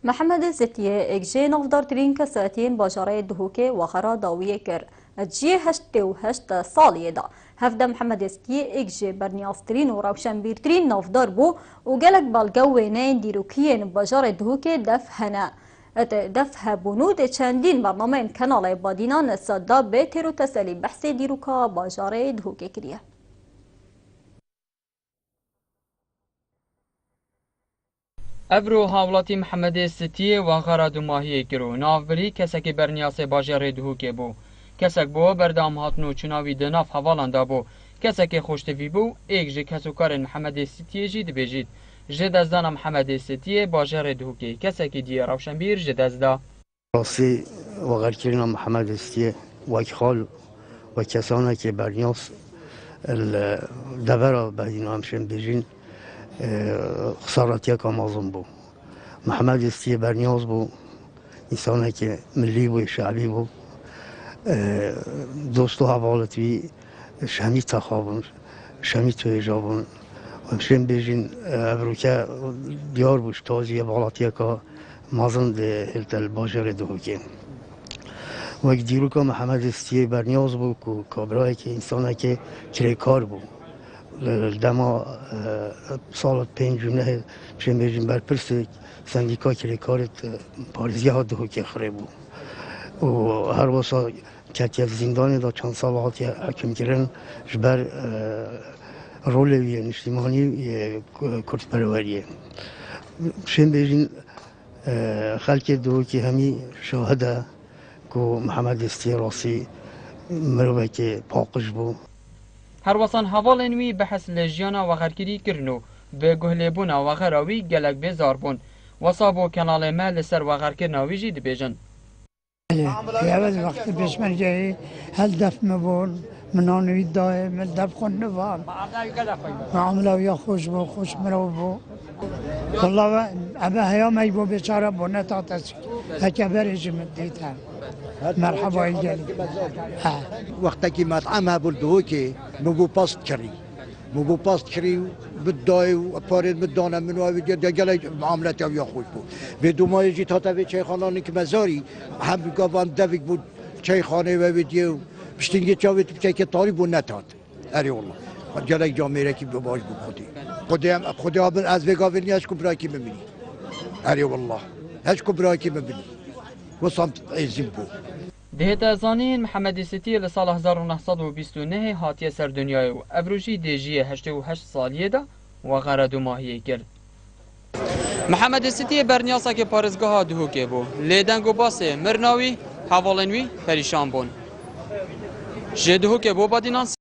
محمد ستیه اگجه نافدارترین کساتین باجاره دهوکه و خرا داویه کر اجیه 88 سالیه دا هفته محمد ستیه اگجه برنیاسترین و روشنبیرترین نافدار بو و گلک بالگوه نین دیروکیین باجاره دهوکه دفهنه دفه بنود چندین برنامه کانال بادینان صدا به تیرو تسلی بحث دیروکا باجاره دهوکه کریه. ابرو حوالاتی محمد ستیه و غراد ماهی کرو نافبری کسک برنیاس باجر دهوکه بو کسک بو بردام هاتنو چناوی دناف حوالاندا بو کسک خوشتوی بو ایک جه کسوکار محمد ستیه جید بجید جد ازدان محمد ستیه باجر دهوکه کسک دی روشنبیر جد ازدا راسی و غرکرین محمد ستیه و خال و کسانه که برنیاس دبرا بدینا همشن بجین خسارتی که مازم بو محمد ستیه برنیاز بو انسانه که ملی و شعبی بو دوستو حوالتوی شمی تخابون شمی توی جابون همشن بجین ابروکه دیار بوش تازیه بالاتی که مازم ده هلتل باجر دهوکه و دیروکه محمد ستیه برنیاز بو که کابرای که انسانه که کریکار بو دما سال 5 نه چه میجیم بر پرس سندیکا که کارت پارزی ها دهوکه خره بود و هر واسه کتی از زندانی دا چند سال هاتی حکم کردن جبر رول اجتماعی کرد پروریه چه میجیم خلک دهوکه همی شاهده که محمد ستیه راسی مروه که پاقش بود هر وسان حوال انوی بحث لجیانا و غرکری کرنو به گهلبونا و غراوی گلک بزار بون وصابو کنال ما لسر و غرکرناوی جید بیجن في أول وقت بيش من جاي هل دف مبون منانوي دائم دف خون نفهم معاملة ويا خوش بو خوش مرو بو والله أبا هيا ما يبو بيشارة بو نتاتس هكا بريج مديتها مرحبا يجالي وقتا كي مطعمها بلدهوكي مبو باست كري مبو باست كري بالداي وبارد بالدانه من وابد جل معاملات ويا خوش بو بدو ما يجي تاتوي شيخانانك مزاري هم قوان دفك بود شيخانه وابديو بشتنگي چاوي تبچه طاري بو نتات اري والله جلك جامعه كي باش بو خودي ابن از وگاول نياش كبرا كي مبني اري والله هاش كبرا كي مبني وصمت عزيم بو دهتا زانین محمد ستیه لسال 1929 هاتیه سر دنیای و ابروجی دیجیه 88 سالیه دا و غرد و ماهیه کرد. محمد ستیه برنیاسا که پارزگاه دهوکه بو لیدنگ و باسه مرناوی حوالنوی پریشان بون. جه دهوکه بو بادینان